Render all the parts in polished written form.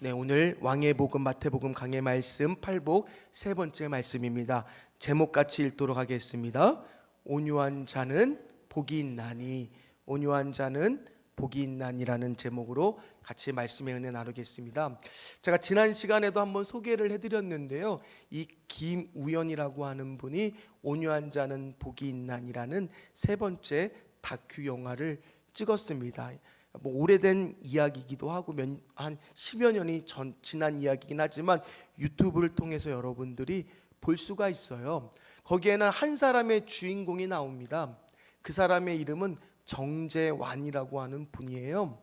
네, 오늘 왕의 복음 마태복음 강해 말씀 8복 세 번째 말씀입니다. 제목 같이 읽도록 하겠습니다. 온유한 자는 복이 있나니, 온유한 자는 복이 있나니라는 제목으로 같이 말씀의 은혜 나누겠습니다. 제가 지난 시간에도 한번 소개를 해드렸는데요, 이 김우연이라고 하는 분이 온유한 자는 복이 있나니라는 세 번째 다큐 영화를 찍었습니다. 오래된 이야기이기도 하고 한 10여 년이 지난 이야기이긴 하지만 유튜브를 통해서 여러분들이 볼 수가 있어요. 거기에는 한 사람의 주인공이 나옵니다. 그 사람의 이름은 정재완이라고 하는 분이에요.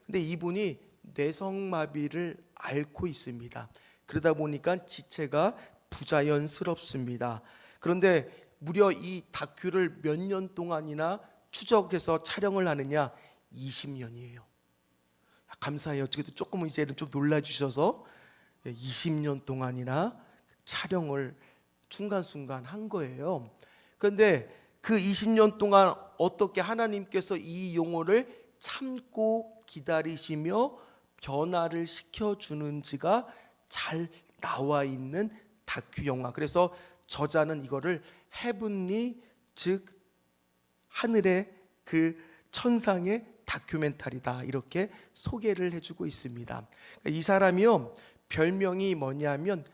근데 이분이 뇌성마비를 앓고 있습니다. 그러다 보니까 지체가 부자연스럽습니다. 그런데 무려 이 다큐를 몇 년 동안이나 추적해서 촬영을 하느냐? 20년이에요. 감사해요. 어떻게든 조금은 이제는 좀 놀라주셔서 20년 동안이나 촬영을 순간순간 한 거예요. 그런데 그 20년 동안 어떻게 하나님께서 이 용어를 참고 기다리시며 변화를 시켜주는지가 잘 나와 있는 다큐 영화. 그래서 저자는 이거를 헤븐리, 즉 하늘의 그 천상의 다큐멘터리다, 이렇게 소개를 해주고 있습니다. 이 사람이요, 별명이 뭐냐면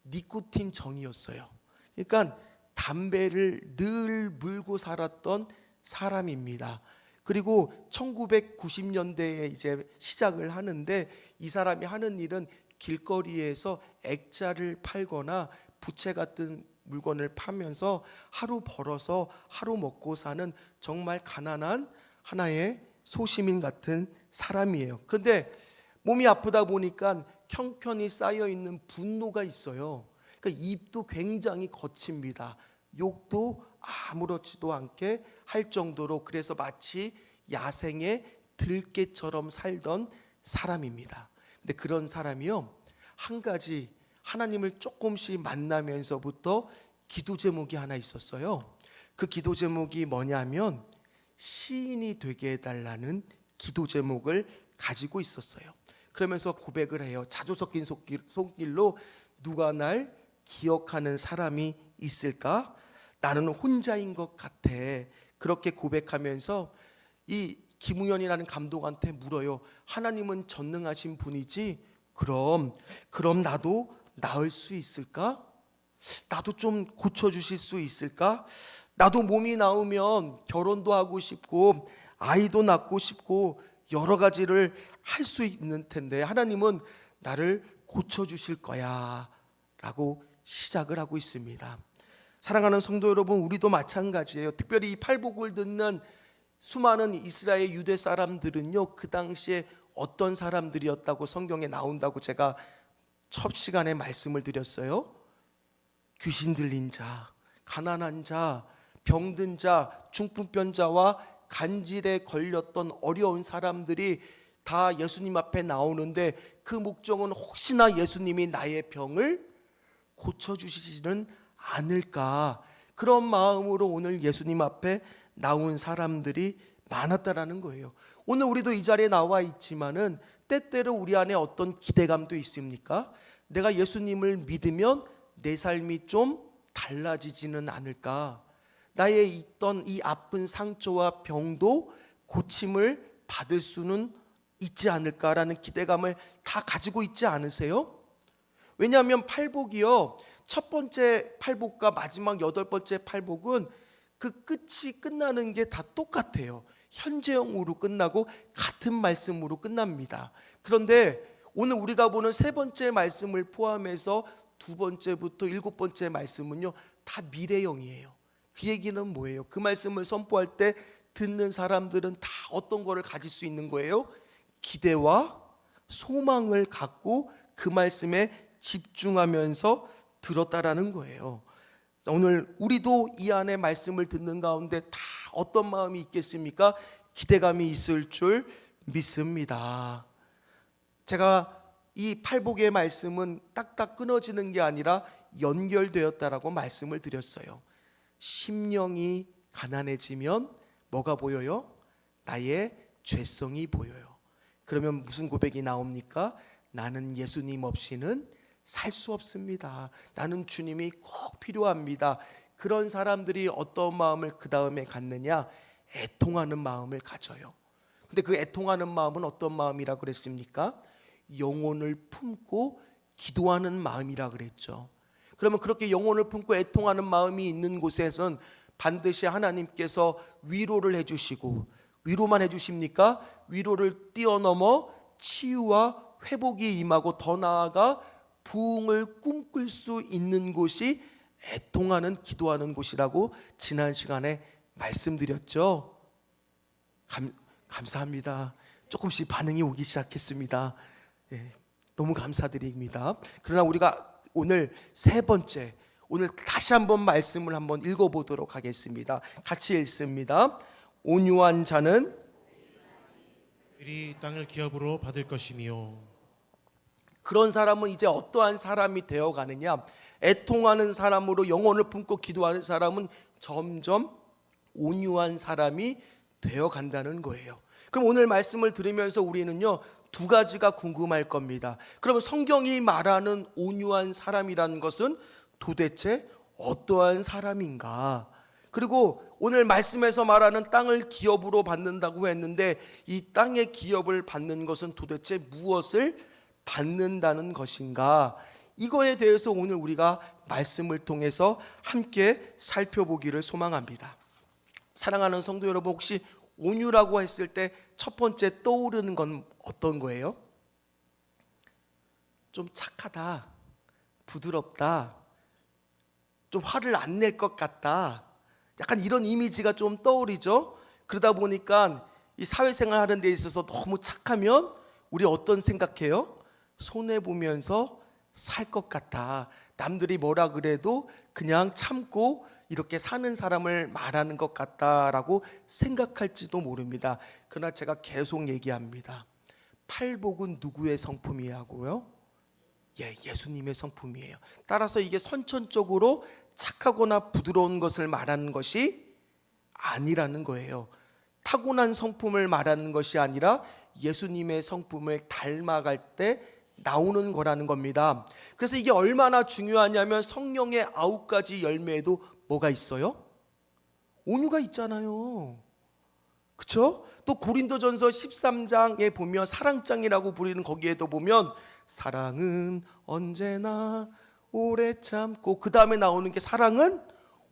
니코틴 정이었어요. 그러니까 담배를 늘 물고 살았던 사람입니다. 그리고 1990년대에 이제 시작을 하는데, 이 사람이 하는 일은 길거리에서 액자를 팔거나 부채 같은 물건을 파면서 하루 벌어서 하루 먹고 사는 정말 가난한 하나의 소시민 같은 사람이에요. 그런데 몸이 아프다 보니까 형편이 쌓여있는 분노가 있어요. 그러니까 입도 굉장히 거칩니다. 욕도 아무렇지도 않게 할 정도로, 그래서 마치 야생의 들개처럼 살던 사람입니다. 근데 그런 사람이요, 한 가지 하나님을 조금씩 만나면서부터 기도 제목이 하나 있었어요. 그 기도 제목이 뭐냐면 시인이 되게 해달라는 기도 제목을 가지고 있었어요. 그러면서 고백을 해요. 자주 섞인 손길로 누가 날 기억하는 사람이 있을까? 나는 혼자인 것 같아. 그렇게 고백하면서 이 김우연이라는 감독한테 물어요. 하나님은 전능하신 분이지? 그럼 나도 나을 수 있을까? 나도 좀 고쳐주실 수 있을까? 나도 몸이 나오면 결혼도 하고 싶고 아이도 낳고 싶고 여러 가지를 할 수 있는 텐데 하나님은 나를 고쳐주실 거야 라고 시작을 하고 있습니다. 사랑하는 성도 여러분, 우리도 마찬가지예요. 특별히 이 팔복을 듣는 수많은 이스라엘 유대 사람들은요, 그 당시에 어떤 사람들이었다고 성경에 나온다고 제가 첫 시간에 말씀을 드렸어요. 귀신 들린 자, 가난한 자, 병든 자, 중풍병자와 간질에 걸렸던 어려운 사람들이 다 예수님 앞에 나오는데, 그 목적은 혹시나 예수님이 나의 병을 고쳐주시지는 않을까, 그런 마음으로 오늘 예수님 앞에 나온 사람들이 많았다라는 거예요. 오늘 우리도 이 자리에 나와 있지만은 때때로 우리 안에 어떤 기대감도 있습니까? 내가 예수님을 믿으면 내 삶이 좀 달라지지는 않을까? 나의 있던 이 아픈 상처와 병도 고침을 받을 수는 있지 않을까라는 기대감을 다 가지고 있지 않으세요? 왜냐하면 팔복이요, 첫 번째 팔복과 마지막 여덟 번째 팔복은 그 끝이 끝나는 게 다 똑같아요. 현재형으로 끝나고 같은 말씀으로 끝납니다. 그런데 오늘 우리가 보는 세 번째 말씀을 포함해서 두 번째부터 일곱 번째 말씀은요, 다 미래형이에요. 그 얘기는 뭐예요? 그 말씀을 선포할 때 듣는 사람들은 다 어떤 거를 가질 수 있는 거예요? 기대와 소망을 갖고 그 말씀에 집중하면서 들었다라는 거예요. 오늘 우리도 이 안에 말씀을 듣는 가운데 다 어떤 마음이 있겠습니까? 기대감이 있을 줄 믿습니다. 제가 이 팔복의 말씀은 딱딱 끊어지는 게 아니라 연결되었다라고 말씀을 드렸어요. 심령이 가난해지면 뭐가 보여요? 나의 죄성이 보여요. 그러면 무슨 고백이 나옵니까? 나는 예수님 없이는 살 수 없습니다. 나는 주님이 꼭 필요합니다. 그런 사람들이 어떤 마음을 그 다음에 갖느냐? 애통하는 마음을 가져요. 근데 그 애통하는 마음은 어떤 마음이라 그랬습니까? 영혼을 품고 기도하는 마음이라 그랬죠. 그러면 그렇게 영혼을 품고 애통하는 마음이 있는 곳에선 반드시 하나님께서 위로를 해주시고, 위로만 해주십니까? 위로를 뛰어넘어 치유와 회복이 임하고 더 나아가 부흥을 꿈꿀 수 있는 곳이 애통하는 기도하는 곳이라고 지난 시간에 말씀드렸죠. 감사합니다. 조금씩 반응이 오기 시작했습니다. 예, 너무 감사드립니다. 그러나 우리가 오늘 세 번째, 오늘 다시 한번 말씀을 한번 읽어보도록 하겠습니다. 같이 읽습니다. 온유한 자는 이 땅을 기업으로 받을 것이며. 그런 사람은 이제 어떠한 사람이 되어가느냐? 애통하는 사람으로 영혼을 품고 기도하는 사람은 점점 온유한 사람이 되어간다는 거예요. 그럼 오늘 말씀을 들으면서 우리는요, 두 가지가 궁금할 겁니다. 그러면 성경이 말하는 온유한 사람이라는 것은 도대체 어떠한 사람인가? 그리고 오늘 말씀에서 말하는 땅을 기업으로 받는다고 했는데 이 땅의 기업을 받는 것은 도대체 무엇을 받는다는 것인가? 이거에 대해서 오늘 우리가 말씀을 통해서 함께 살펴보기를 소망합니다. 사랑하는 성도 여러분, 혹시 온유라고 했을 때 첫 번째 떠오르는 건 어떤 거예요? 좀 착하다, 부드럽다, 좀 화를 안 낼 것 같다, 약간 이런 이미지가 좀 떠오르죠. 그러다 보니까 이 사회생활 하는 데 있어서 너무 착하면 우리 어떤 생각해요? 손해보면서 살 것 같아, 남들이 뭐라 그래도 그냥 참고 이렇게 사는 사람을 말하는 것 같다라고 생각할지도 모릅니다. 그러나 제가 계속 얘기합니다. 팔복은 누구의 성품이라고요? 예수님의 성품이에요. 따라서 이게 선천적으로 착하거나 부드러운 것을 말하는 것이 아니라는 거예요. 타고난 성품을 말하는 것이 아니라 예수님의 성품을 닮아갈 때 나오는 거라는 겁니다. 그래서 이게 얼마나 중요하냐면 성령의 9가지 열매에도 뭐가 있어요? 온유가 있잖아요. 그렇죠? 또 고린도전서 13장에 보면 사랑장이라고 부르는 거기에도 보면 사랑은 언제나 오래 참고, 그 다음에 나오는 게 사랑은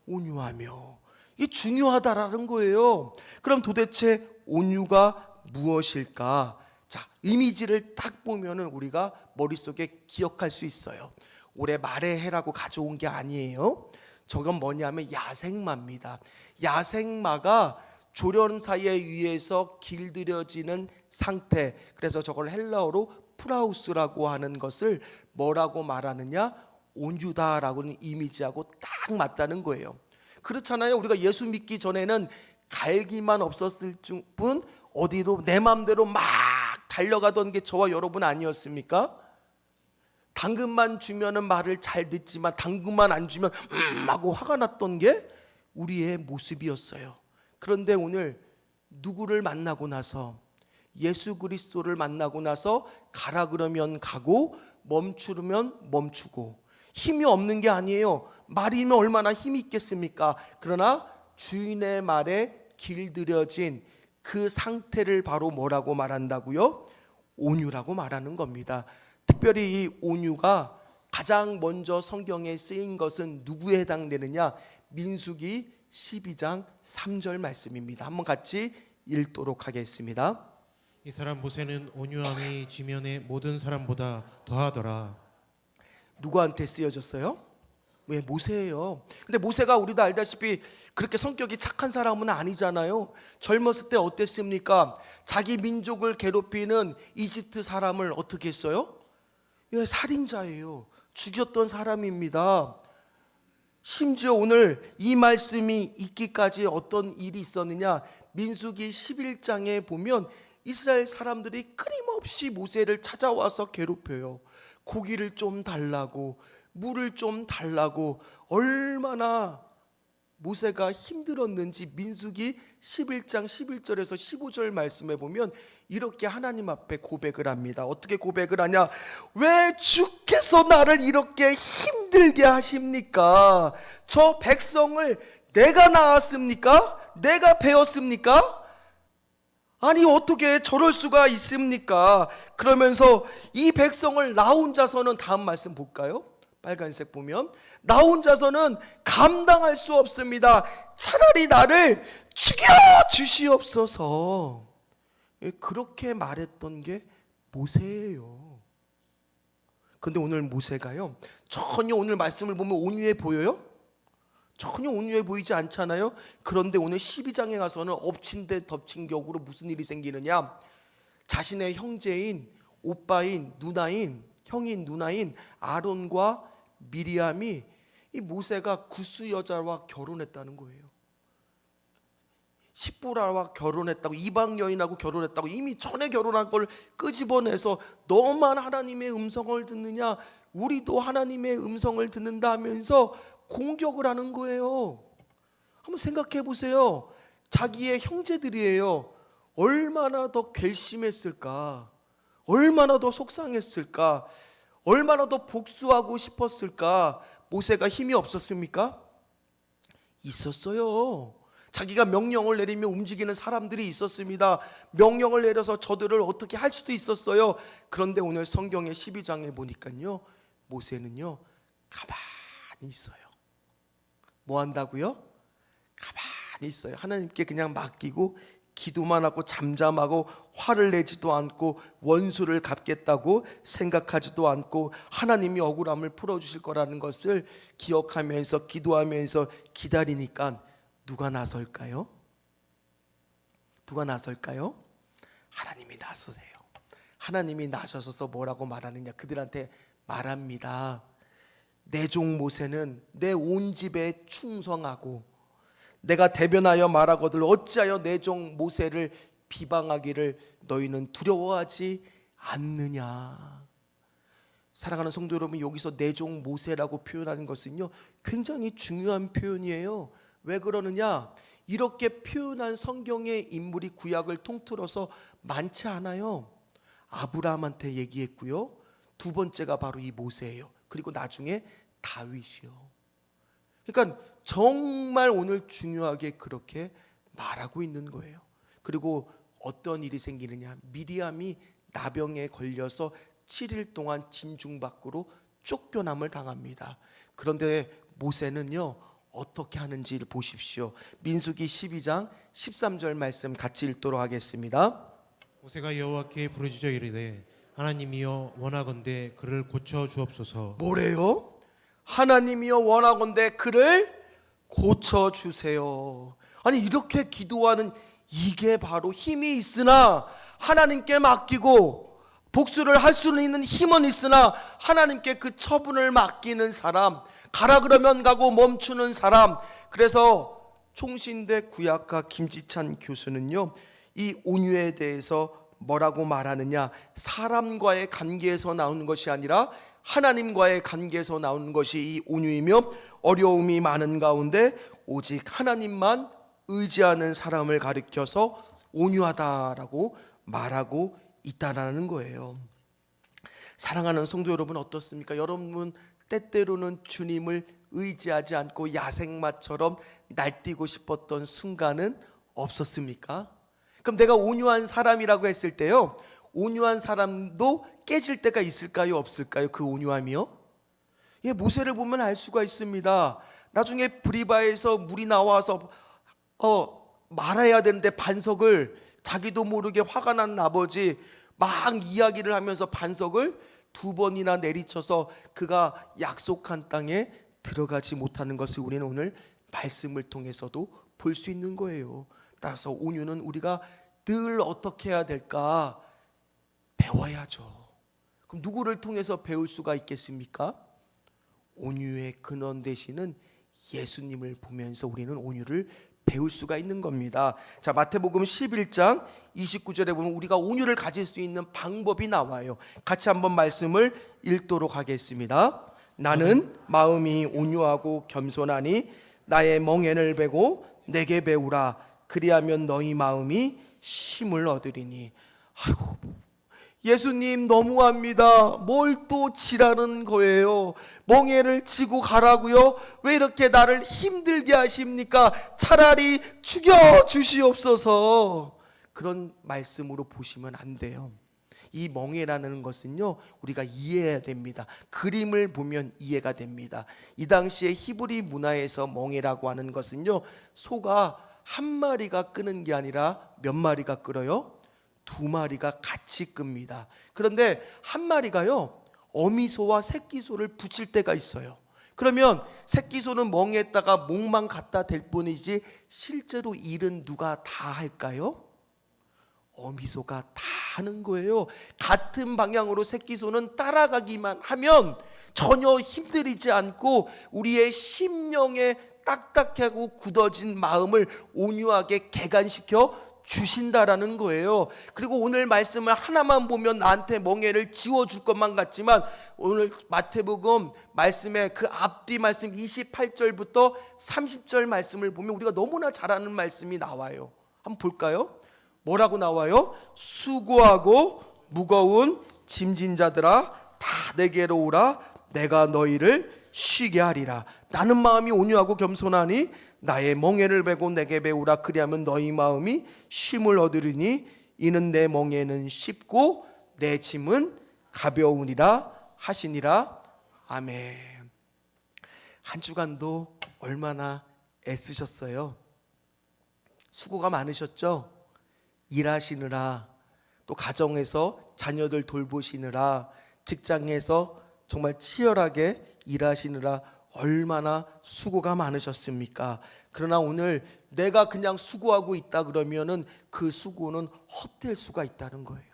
온유하며. 이게 중요하다라는 거예요. 그럼 도대체 온유가 무엇일까? 자, 이미지를 딱 보면은 우리가 머릿속에 기억할 수 있어요. 올해 말의 해라고 가져온 게 아니에요. 저건 뭐냐면 야생마입니다. 야생마가 조련사에 의해서 길들여지는 상태, 그래서 저걸 헬라어로 프라우스라고 하는 것을 뭐라고 말하느냐? 온유다라고는 이미지하고 딱 맞다는 거예요. 그렇잖아요. 우리가 예수 믿기 전에는 갈기만 없었을 뿐 어디도 내 맘대로 막 달려가던 게 저와 여러분 아니었습니까? 당근만 주면은 말을 잘 듣지만 당근만 안 주면 하고 화가 났던 게 우리의 모습이었어요. 그런데 오늘 누구를 만나고 나서, 예수 그리스도를 만나고 나서 가라 그러면 가고 멈추면 멈추고, 힘이 없는 게 아니에요. 말이면 얼마나 힘이 있겠습니까? 그러나 주인의 말에 길들여진 그 상태를 바로 뭐라고 말한다고요? 온유라고 말하는 겁니다. 특별히 이 온유가 가장 먼저 성경에 쓰인 것은 누구에 해당되느냐? 민수기 12장 3절 말씀입니다. 한번 같이 읽도록 하겠습니다. 이 사람 모세는 온유함이 지면의 모든 사람보다 더하더라. 누구한테 쓰여졌어요? 왜? 모세예요. 근데 모세가 우리도 알다시피 그렇게 성격이 착한 사람은 아니잖아요. 젊었을 때 어땠습니까? 자기 민족을 괴롭히는 이집트 사람을 어떻게 했어요? 살인자예요. 죽였던 사람입니다. 심지어 오늘 이 말씀이 있기까지 어떤 일이 있었느냐? 민수기 11장에 보면 이스라엘 사람들이 끊임없이 모세를 찾아와서 괴롭혀요. 고기를 좀 달라고, 물을 좀 달라고, 얼마나 모세가 힘들었는지 민수기 11장 11절에서 15절 말씀에 보면 이렇게 하나님 앞에 고백을 합니다. 어떻게 고백을 하냐? 왜 주께서 나를 이렇게 힘들게 하십니까? 저 백성을 내가 낳았습니까? 내가 배웠습니까? 아니 어떻게 저럴 수가 있습니까? 그러면서 이 백성을 나 혼자서는, 다음 말씀 볼까요? 빨간색 보면 나 혼자서는 감당할 수 없습니다. 차라리 나를 죽여 주시옵소서. 그렇게 말했던 게 모세예요. 그런데 오늘 모세가요, 전혀 오늘 말씀을 보면 온유해 보여요? 전혀 온유해 보이지 않잖아요. 그런데 오늘 12장에 가서는 엎친 데 덮친 격으로 무슨 일이 생기느냐? 자신의 형제인, 오빠인, 누나인, 형인 누나인 아론과 미리암이 이 모세가 구스 여자와 결혼했다는 거예요. 십보라와 결혼했다고, 이방 여인하고 결혼했다고, 이미 전에 결혼한 걸 끄집어내서 너만 하나님의 음성을 듣느냐, 우리도 하나님의 음성을 듣는다 하면서 공격을 하는 거예요. 한번 생각해 보세요. 자기의 형제들이에요. 얼마나 더 괘씸했을까? 얼마나 더 속상했을까? 얼마나 더 복수하고 싶었을까? 모세가 힘이 없었습니까? 있었어요. 자기가 명령을 내리며 움직이는 사람들이 있었습니다. 명령을 내려서 저들을 어떻게 할 수도 있었어요. 그런데 오늘 성경의 12장에 보니까요, 모세는요 가만히 있어요. 뭐 한다고요? 가만히 있어요. 하나님께 그냥 맡기고 기도만 하고 잠잠하고 화를 내지도 않고 원수를 갚겠다고 생각하지도 않고 하나님이 억울함을 풀어주실 거라는 것을 기억하면서 기도하면서 기다리니까 누가 나설까요? 누가 나설까요? 하나님이 나서세요. 하나님이 나서셔서 뭐라고 말하느냐? 그들한테 말합니다. 내 종 모세는 내 온 집에 충성하고 내가 대변하여 말하거들 어찌하여 내 종 모세를 비방하기를 너희는 두려워하지 않느냐. 사랑하는 성도 여러분, 여기서 내 종 모세라고 표현하는 것은요 굉장히 중요한 표현이에요. 왜 그러느냐? 이렇게 표현한 성경의 인물이 구약을 통틀어서 많지 않아요. 아브라함한테 얘기했고요, 두 번째가 바로 이 모세예요. 그리고 나중에 다윗이요. 그러니까 정말 오늘 중요하게 그렇게 말하고 있는 거예요. 그리고 어떤 일이 생기느냐? 미리암이 나병에 걸려서 7일 동안 진중 밖으로 쫓겨남을 당합니다. 그런데 모세는요 어떻게 하는지를 보십시오. 민수기 12장 13절 말씀 같이 읽도록 하겠습니다. 모세가 여호와께 부르짖어 이르되 하나님이여 원하건대 그를 고쳐 주옵소서. 뭐래요? 하나님이여 원하건대 그를 고쳐 주세요. 아니 이렇게 기도하는, 이게 바로 힘이 있으나 하나님께 맡기고 복수를 할 수는 있는 힘은 있으나 하나님께 그 처분을 맡기는 사람, 가라 그러면 가고 멈추는 사람. 그래서 총신대 구약가 김지찬 교수는요 이 온유에 대해서 뭐라고 말하느냐? 사람과의 관계에서 나오는 것이 아니라 하나님과의 관계에서 나오는 것이 이 온유이며 어려움이 많은 가운데 오직 하나님만 의지하는 사람을 가리켜서 온유하다라고 말하고 있다라는 거예요. 사랑하는 성도 여러분, 어떻습니까? 여러분 때때로는 주님을 의지하지 않고 야생마처럼 날뛰고 싶었던 순간은 없었습니까? 그럼 내가 온유한 사람이라고 했을 때요, 온유한 사람도 깨질 때가 있을까요? 없을까요? 그 온유함이요? 예, 모세를 보면 알 수가 있습니다. 나중에 브리바에서 물이 나와서 말아야 되는데 반석을, 자기도 모르게 화가 난 아버지 막 이야기를 하면서 반석을 2번이나 내리쳐서 그가 약속한 땅에 들어가지 못하는 것을 우리는 오늘 말씀을 통해서도 볼 수 있는 거예요. 따라서 온유는 우리가 늘 어떻게 해야 될까? 배워야죠. 그럼 누구를 통해서 배울 수가 있겠습니까? 온유의 근원 되시는 예수님을 보면서 우리는 온유를 배울 수가 있는 겁니다. 자, 마태복음 11장 29절에 보면 우리가 온유를 가질 수 있는 방법이 나와요. 같이 한번 말씀을 읽도록 하겠습니다. 나는 마음이 온유하고 겸손하니 나의 멍에를 베고 내게 배우라. 그리하면 너희 마음이 쉼을 얻으리니. 아이고, 예수님 너무합니다. 뭘 또 지라는 거예요? 멍에를 지고 가라고요? 왜 이렇게 나를 힘들게 하십니까? 차라리 죽여 주시옵소서. 그런 말씀으로 보시면 안 돼요. 이 멍에라는 것은요, 우리가 이해해야 됩니다. 그림을 보면 이해가 됩니다. 이 당시에 히브리 문화에서 멍에라고 하는 것은요, 소가 한 마리가 끄는 게 아니라 몇 마리가 끌어요? 두 마리가 같이 끕니다. 그런데 한 마리가요, 어미소와 새끼소를 붙일 때가 있어요. 그러면 새끼소는 멍에다가 목만 갖다 댈 뿐이지 실제로 일은 누가 다 할까요? 어미소가 다 하는 거예요. 같은 방향으로 새끼소는 따라가기만 하면 전혀 힘들이지 않고 우리의 심령에 딱딱하고 굳어진 마음을 온유하게 개간시켜 주신다라는 거예요. 그리고 오늘 말씀을 하나만 보면 나한테 멍에를 지워줄 것만 같지만, 오늘 마태복음 말씀의 그 앞뒤 말씀 28절부터 30절 말씀을 보면 우리가 너무나 잘 아는 말씀이 나와요. 한번 볼까요? 뭐라고 나와요? 수고하고 무거운 짐진 자들아 다 내게로 오라. 내가 너희를 쉬게 하리라. 나는 마음이 온유하고 겸손하니 나의 멍에를 베고 내게 배우라. 그리하면 너희 마음이 쉼을 얻으리니 이는 내 멍에는 쉽고 내 짐은 가벼우니라 하시니라. 아멘. 한 주간도 얼마나 애쓰셨어요? 수고가 많으셨죠? 일하시느라, 또 가정에서 자녀들 돌보시느라, 직장에서 정말 치열하게 일하시느라 얼마나 수고가 많으셨습니까? 그러나 오늘 내가 그냥 수고하고 있다 그러면은 그 수고는 헛될 수가 있다는 거예요.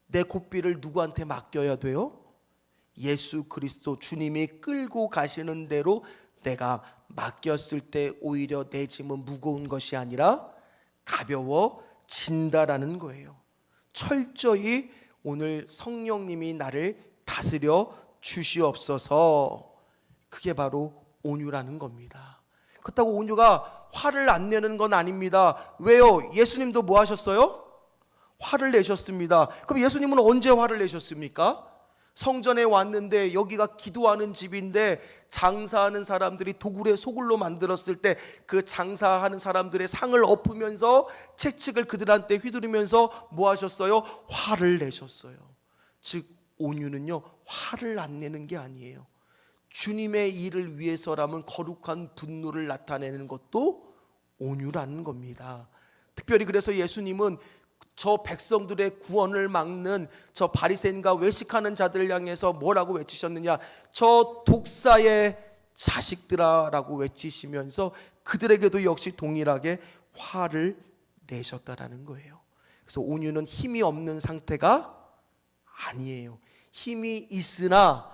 내 고삐를 누구한테 맡겨야 돼요? 예수 그리스도 주님이 끌고 가시는 대로 내가 맡겼을 때 오히려 내 짐은 무거운 것이 아니라 가벼워진다라는 거예요. 철저히 오늘 성령님이 나를 다스려 주시옵소서. 그게 바로 온유라는 겁니다. 그렇다고 온유가 화를 안 내는 건 아닙니다. 왜요? 예수님도 뭐 하셨어요? 화를 내셨습니다. 그럼 예수님은 언제 화를 내셨습니까? 성전에 왔는데 여기가 기도하는 집인데 장사하는 사람들이 도굴에 소굴로 만들었을 때 그 장사하는 사람들의 상을 엎으면서 채찍을 그들한테 휘두르면서 뭐 하셨어요? 화를 내셨어요. 즉 온유는요, 화를 안 내는 게 아니에요. 주님의 일을 위해서라면 거룩한 분노를 나타내는 것도 온유라는 겁니다. 특별히 그래서 예수님은 저 백성들의 구원을 막는 저 바리새인과 외식하는 자들을 향해서 뭐라고 외치셨느냐? 저 독사의 자식들아라고 외치시면서 그들에게도 역시 동일하게 화를 내셨다라는 거예요. 그래서 온유는 힘이 없는 상태가 아니에요. 힘이 있으나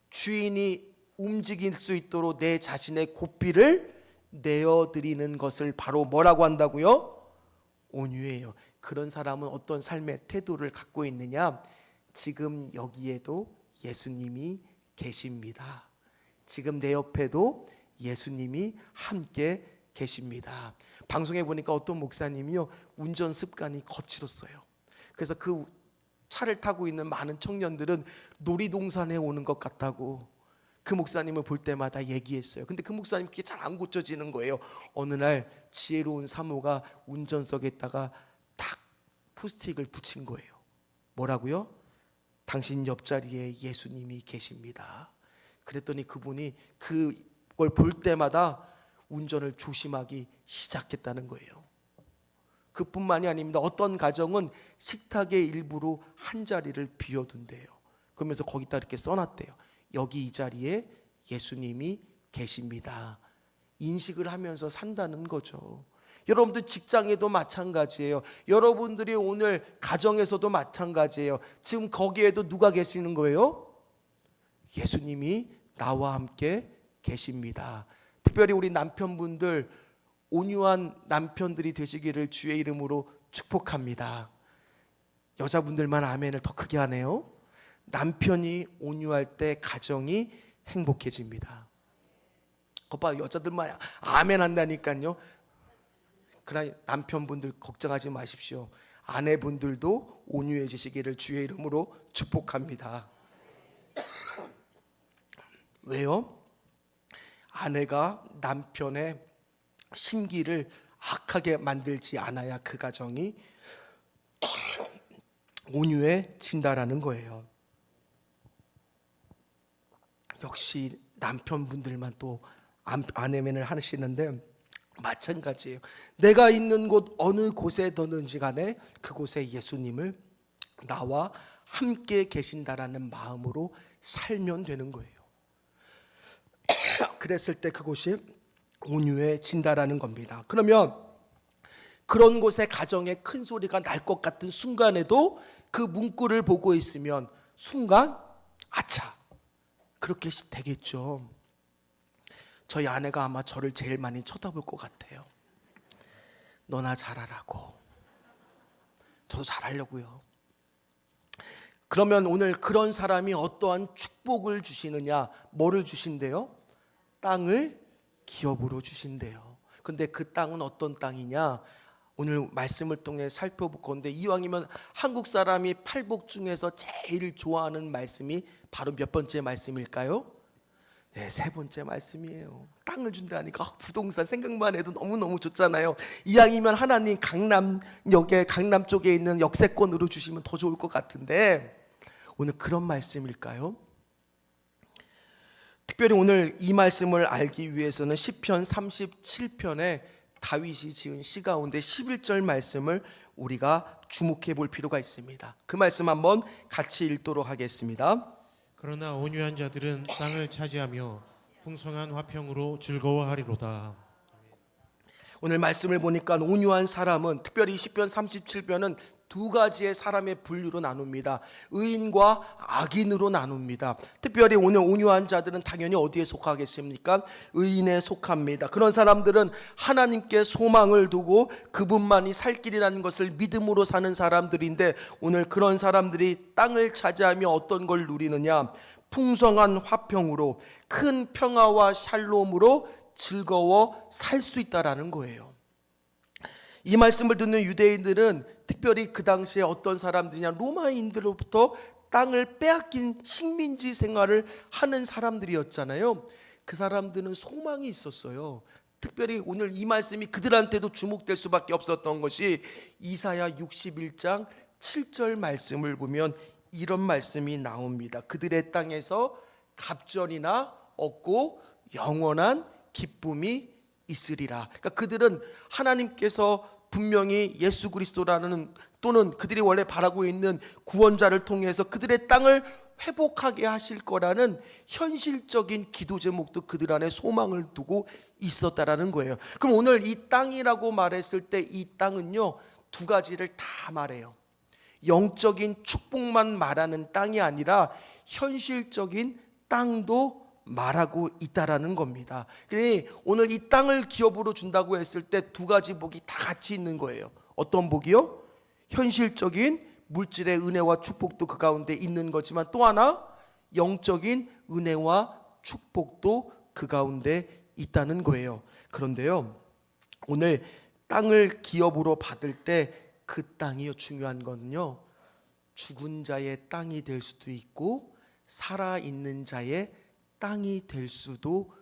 주인이 움직일 수 있도록 내 자신의 고삐를 내어드리는 것을 바로 뭐라고 한다고요? 온유예요. 그런 사람은 어떤 삶의 태도를 갖고 있느냐? 지금 여기에도 예수님이 계십니다. 지금 내 옆에도 예수님이 함께 계십니다. 방송에 보니까 어떤 목사님이요, 운전 습관이 거칠었어요. 그래서 그 차를 타고 있는 많은 청년들은 놀이동산에 오는 것 같다고 그 목사님을 볼 때마다 얘기했어요. 근데 그 목사님 그게 잘 안 고쳐지는 거예요. 어느 날 지혜로운 사모가 운전석에다가 딱 포스트잇을 붙인 거예요. 뭐라고요? 당신 옆자리에 예수님이 계십니다. 그랬더니 그분이 그걸 볼 때마다 운전을 조심하기 시작했다는 거예요. 그뿐만이 아닙니다. 어떤 가정은 식탁의 일부로 한 자리를 비워둔대요. 그러면서 거기다 이렇게 써놨대요. 여기 이 자리에 예수님이 계십니다. 인식을 하면서 산다는 거죠. 여러분들 직장에도 마찬가지예요. 여러분들이 오늘 가정에서도 마찬가지예요. 지금 거기에도 누가 계시는 거예요? 예수님이 나와 함께 계십니다. 특별히 우리 남편분들, 온유한 남편들이 되시기를 주의 이름으로 축복합니다. 여자분들만 아멘을 더 크게 하네요. 남편이 온유할 때 가정이 행복해집니다. 거봐, 여자들만 아멘 한다니까요. 그러나 남편분들 걱정하지 마십시오. 아내분들도 온유해지시기를 주의 이름으로 축복합니다. 왜요? 아내가 남편의 심기를 악하게 만들지 않아야 그 가정이 온유해진다라는 거예요. 역시 남편분들만 또 아내면을 하시는데 마찬가지예요. 내가 있는 곳 어느 곳에 뒀는지 간에 그곳에 예수님을 나와 함께 계신다라는 마음으로 살면 되는 거예요. 그랬을 때 그곳이 온유해진다라는 겁니다. 그러면 그런 곳에 가정에 큰 소리가 날 것 같은 순간에도 그 문구를 보고 있으면 순간 아차, 그렇게 되겠죠. 저희 아내가 아마 저를 제일 많이 쳐다볼 것 같아요. 너나 잘하라고. 저도 잘하려고요. 그러면 오늘 그런 사람이 어떠한 축복을 주시느냐? 뭐를 주신대요? 땅을 기업으로 주신대요. 근데 그 땅은 어떤 땅이냐? 오늘 말씀을 통해 살펴볼 건데, 이왕이면 한국 사람이 팔복 중에서 제일 좋아하는 말씀이 바로 몇 번째 말씀일까요? 네, 세 번째 말씀이에요. 땅을 준다니까 부동산 생각만 해도 너무너무 좋잖아요. 이왕이면 하나님 강남역에, 강남 쪽에 있는 역세권으로 주시면 더 좋을 것 같은데, 오늘 그런 말씀일까요? 특별히 오늘 이 말씀을 알기 위해서는 시편 37편에 다윗이 지은 시 가운데 11절 말씀을 우리가 주목해 볼 필요가 있습니다. 그 말씀 한번 같이 읽도록 하겠습니다. 그러나 온유한 자들은 땅을 차지하며 풍성한 화평으로 즐거워하리로다. 오늘 말씀을 보니까 온유한 사람은, 특별히 시편 37편은 두 가지의 사람의 분류로 나눕니다. 의인과 악인으로 나눕니다. 특별히 오늘 온유한 자들은 당연히 어디에 속하겠습니까? 의인에 속합니다. 그런 사람들은 하나님께 소망을 두고 그분만이 살 길이라는 것을 믿음으로 사는 사람들인데, 오늘 그런 사람들이 땅을 차지하며 어떤 걸 누리느냐? 풍성한 화평으로, 큰 평화와 샬롬으로 즐거워 살 수 있다라는 거예요. 이 말씀을 듣는 유대인들은 특별히 그 당시에 어떤 사람들이냐, 로마인들로부터 땅을 빼앗긴 식민지 생활을 하는 사람들이었잖아요. 그 사람들은 소망이 있었어요. 특별히 오늘 이 말씀이 그들한테도 주목될 수밖에 없었던 것이 이사야 61장 7절 말씀을 보면 이런 말씀이 나옵니다. 그들의 땅에서 갑절이나 얻고 영원한 기쁨이 있으리라. 그러니까 그들은 하나님께서 분명히 예수 그리스도라는, 또는 그들이 원래 바라고 있는 구원자를 통해서 그들의 땅을 회복하게 하실 거라는 현실적인 기도 제목도 그들 안에 소망을 두고 있었다라는 거예요. 그럼 오늘 이 땅이라고 말했을 때 이 땅은요, 두 가지를 다 말해요. 영적인 축복만 말하는 땅이 아니라 현실적인 땅도 말하고 있다라는 겁니다. 그러니 오늘 이 땅을 기업으로 준다고 했을 때 두 가지 복이 다 같이 있는 거예요. 어떤 복이요? 현실적인 물질의 은혜와 축복도 그 가운데 있는 거지만, 또 하나 영적인 은혜와 축복도 그 가운데 있다는 거예요. 그런데요, 오늘 땅을 기업으로 받을 때 그 땅이 중요한 거는요, 죽은 자의 땅이 될 수도 있고 살아있는 자의 땅이 될 수도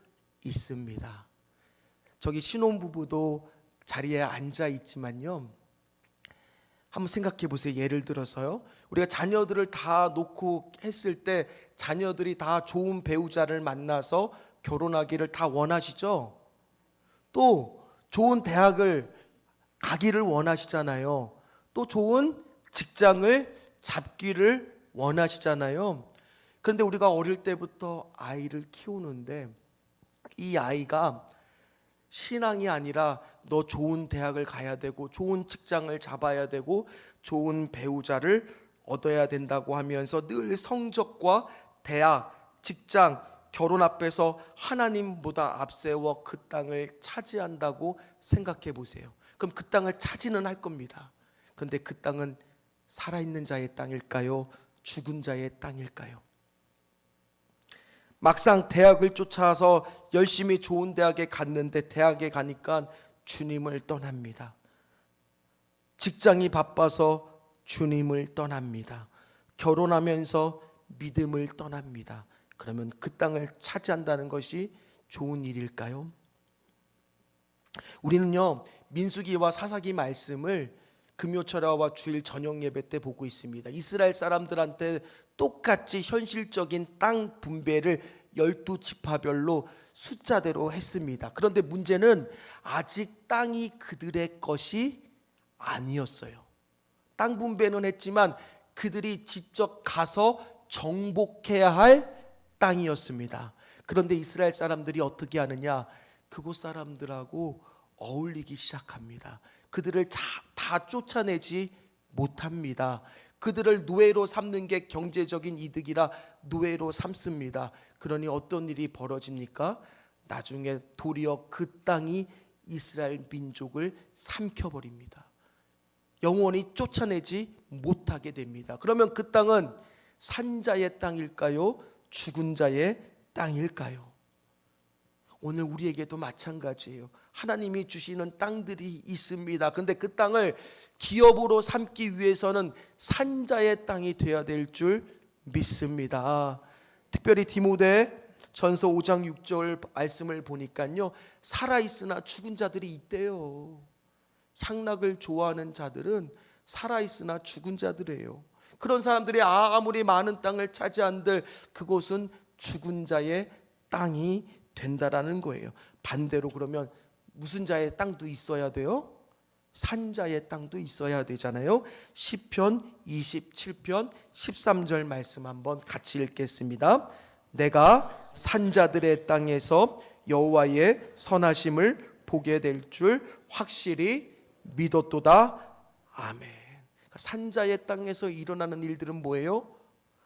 있습니다. 저기 신혼부부도 자리에 앉아 있지만요, 한번 생각해 보세요. 예를 들어서요, 우리가 자녀들을 다 놓고 했을 때 자녀들이 다 좋은 배우자를 만나서 결혼하기를 다 원하시죠? 또 좋은 대학을 가기를 원하시잖아요. 또 좋은 직장을 잡기를 원하시잖아요. 그런데 우리가 어릴 때부터 아이를 키우는데 이 아이가 신앙이 아니라 너 좋은 대학을 가야 되고 좋은 직장을 잡아야 되고 좋은 배우자를 얻어야 된다고 하면서 늘 성적과 대학, 직장, 결혼 앞에서 하나님보다 앞세워 그 땅을 차지한다고 생각해 보세요. 그럼 그 땅을 차지는 할 겁니다. 그런데 그 땅은 살아있는 자의 땅일까요? 죽은 자의 땅일까요? 막상 대학을 쫓아서 열심히 좋은 대학에 갔는데 대학에 가니까 주님을 떠납니다. 직장이 바빠서 주님을 떠납니다. 결혼하면서 믿음을 떠납니다. 그러면 그 땅을 차지한다는 것이 좋은 일일까요? 우리는요, 민수기와 사사기 말씀을 금요철야와 주일 저녁 예배 때 보고 있습니다. 이스라엘 사람들한테 똑같이 현실적인 땅 분배를 12지파별로 숫자대로 했습니다. 그런데 문제는 아직 땅이 그들의 것이 아니었어요. 땅 분배는 했지만 그들이 직접 가서 정복해야 할 땅이었습니다. 그런데 이스라엘 사람들이 어떻게 하느냐? 그곳 사람들하고 어울리기 시작합니다. 그들을 다 쫓아내지 못합니다. 그들을 노예로 삼는 게 경제적인 이득이라 노예로 삼습니다. 그러니 어떤 일이 벌어집니까? 나중에 도리어 그 땅이 이스라엘 민족을 삼켜버립니다. 영원히 쫓아내지 못하게 됩니다. 그러면 그 땅은 산자의 땅일까요? 죽은 자의 땅일까요? 오늘 우리에게도 마찬가지예요. 하나님이 주시는 땅들이 있습니다. 근데 그 땅을 기업으로 삼기 위해서는 산자의 땅이 되어야 될 줄 믿습니다. 특별히 디모데 전서 5장 6절 말씀을 보니까요, 살아있으나 죽은 자들이 있대요. 향락을 좋아하는 자들은 살아있으나 죽은 자들이에요. 그런 사람들이 아무리 많은 땅을 차지한들 그곳은 죽은 자의 땅이 된다라는 거예요. 반대로 그러면 무슨 자의 땅도 있어야 돼요? 산자의 땅도 있어야 되잖아요. 시편 27편 13절 말씀 한번 같이 읽겠습니다. 내가 산자들의 땅에서 여호와의 선하심을 보게 될 줄 확실히 믿었도다. 아멘. 그러니까 산자의 땅에서 일어나는 일들은 뭐예요?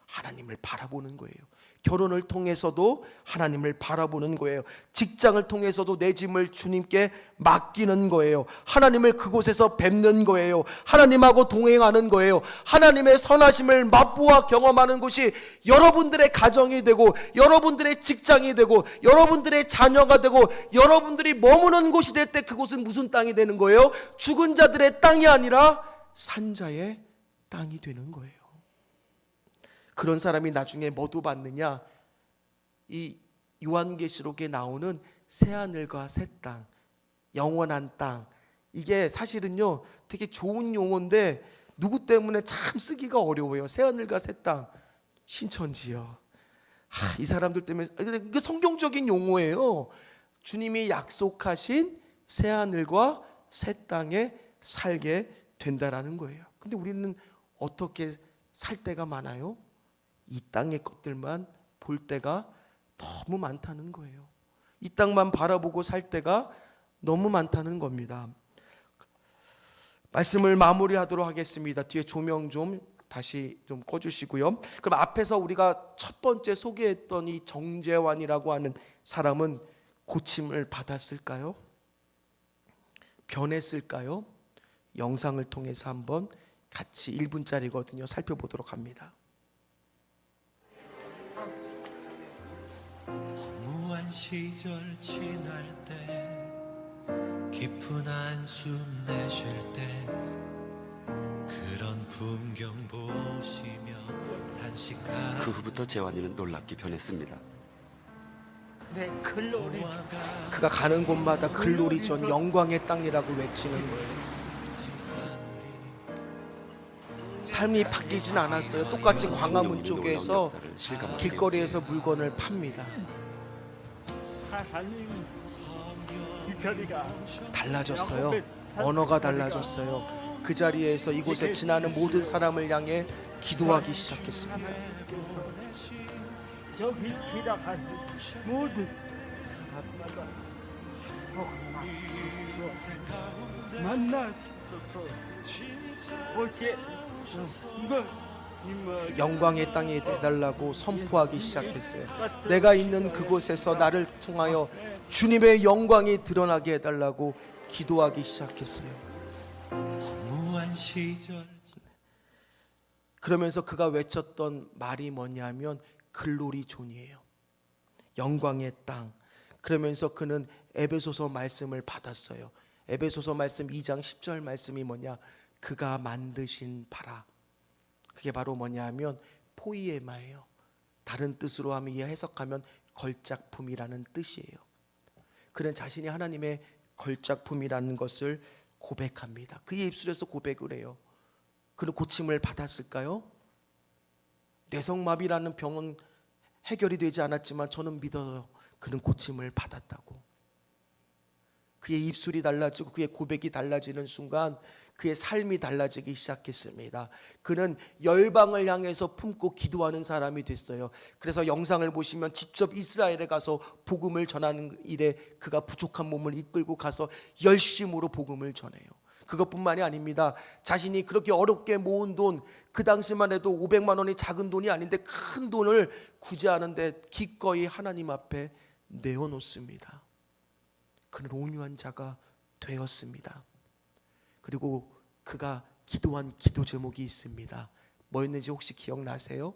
하나님을 바라보는 거예요. 결혼을 통해서도 하나님을 바라보는 거예요. 직장을 통해서도 내 짐을 주님께 맡기는 거예요. 하나님을 그곳에서 뵙는 거예요. 하나님하고 동행하는 거예요. 하나님의 선하심을 맛보아 경험하는 곳이 여러분들의 가정이 되고, 여러분들의 직장이 되고, 여러분들의 자녀가 되고, 여러분들이 머무는 곳이 될 때 그곳은 무슨 땅이 되는 거예요? 죽은 자들의 땅이 아니라 산자의 땅이 되는 거예요. 그런 사람이 나중에 뭐도 받느냐? 이 요한계시록에 나오는 새하늘과 새 땅, 영원한 땅. 이게 사실은요 되게 좋은 용어인데 누구 때문에 참 쓰기가 어려워요. 새하늘과 새 땅, 신천지요. 이 사람들 때문에. 이게 성경적인 용어예요. 주님이 약속하신 새하늘과 새 땅에 살게 된다라는 거예요. 근데 우리는 어떻게 살 때가 많아요? 이 땅의 것들만 볼 때가 너무 많다는 거예요. 이 땅만 바라보고 살 때가 너무 많다는 겁니다. 말씀을 마무리하도록 하겠습니다. 뒤에 조명 좀 다시 좀 꺼주시고요. 그럼 앞에서 우리가 첫 번째 소개했던 이 정재환이라고 하는 사람은 고침을 받았을까요? 변했을까요? 영상을 통해서 한번 같이 1분짜리거든요. 살펴보도록 합니다. 허무한 시절 지날 때 깊은 한숨 내쉴 때 그런 풍경 보시며 단식하는 그 후부터 재환이는 놀랍게 변했습니다. 그가 가는 곳마다 글로리 전 영광의 땅이라고 외치는 거예요. 삶이 바뀌진 않았어요. 똑같이 광화문 쪽에서 길거리에서 물건을 팝니다. 달라졌어요. 언어가 달라졌어요. 그 자리에서 이곳에 지나는 모든 사람을 향해 기도하기 시작했습니다. 저기 지나가는 모든 만나소서. 어제 이거 영광의 땅에 대달라고 선포하기 시작했어요. 내가 있는 그곳에서 나를 통하여 주님의 영광이 드러나게 해달라고 기도하기 시작했어요. 허무한 시절 그러면서 그가 외쳤던 말이 뭐냐면 글로리 존이에요. 영광의 땅. 그러면서 그는 에베소서 말씀을 받았어요. 에베소서 말씀 2장 10절 말씀이 뭐냐? 그가 만드신 바라. 그게 바로 뭐냐 하면 포이에마예요. 다른 뜻으로 하면 해석하면 걸작품이라는 뜻이에요. 그는 자신이 하나님의 걸작품이라는 것을 고백합니다. 그의 입술에서 고백을 해요. 그는 고침을 받았을까요? 뇌성마비라는 병은 해결이 되지 않았지만 저는 믿어요. 그는 고침을 받았다고. 그의 입술이 달라지고 그의 고백이 달라지는 순간 그의 삶이 달라지기 시작했습니다. 그는 열방을 향해서 품고 기도하는 사람이 됐어요. 그래서 영상을 보시면 직접 이스라엘에 가서 복음을 전하는 일에 그가 부족한 몸을 이끌고 가서 열심으로 복음을 전해요. 그것뿐만이 아닙니다. 자신이 그렇게 어렵게 모은 돈, 그 당시만 해도 500만 원이 작은 돈이 아닌데 큰 돈을 구제하는데 기꺼이 하나님 앞에 내어놓습니다. 그는 온유한 자가 되었습니다. 그리고 그가 기도한 기도 제목이 있습니다. 뭐였는지 혹시 기억나세요?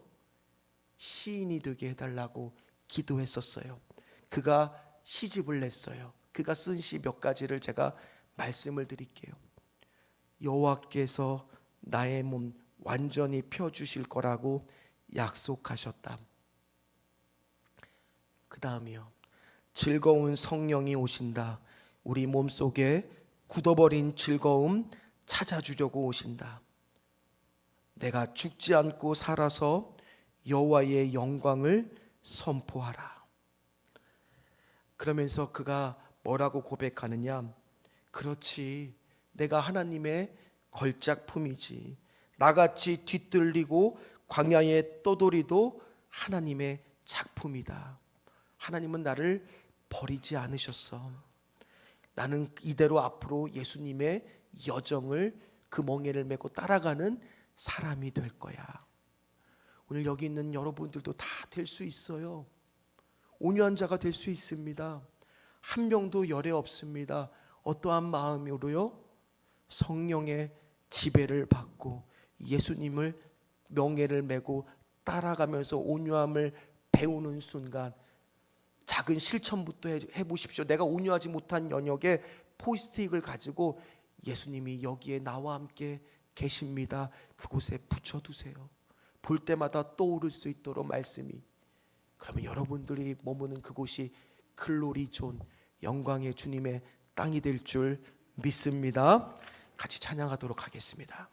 시인이 되게 해달라고 기도했었어요. 그가 시집을 냈어요. 그가 쓴 시 몇 가지를 제가 말씀을 드릴게요. 여호와께서 나의 몸 완전히 펴주실 거라고 약속하셨다. 그 다음이요. 즐거운 성령이 오신다. 우리 몸속에 굳어버린 즐거움 찾아주려고 오신다. 내가 죽지 않고 살아서 여호와의 영광을 선포하라. 그러면서 그가 뭐라고 고백하느냐? 그렇지, 내가 하나님의 걸작품이지. 나같이 뒤뜰리고 광야에 떠돌이도 하나님의 작품이다. 하나님은 나를 버리지 않으셨어. 나는 이대로 앞으로 예수님의 여정을 그 멍에를 메고 따라가는 사람이 될 거야. 오늘 여기 있는 여러분들도 다 될 수 있어요. 온유한 자가 될 수 있습니다. 한 명도 열애 없습니다. 어떠한 마음으로요? 성령의 지배를 받고 예수님을 명예를 메고 따라가면서 온유함을 배우는 순간 작은 실천부터 해보십시오. 내가 온유하지 못한 연역에 포스트잇을 가지고 예수님이 여기에 나와 함께 계십니다. 그곳에 붙여두세요. 볼 때마다 떠오를 수 있도록 말씀이. 그러면 여러분들이 머무는 그곳이 글로리 존, 영광의 주님의 땅이 될 줄 믿습니다. 같이 찬양하도록 하겠습니다.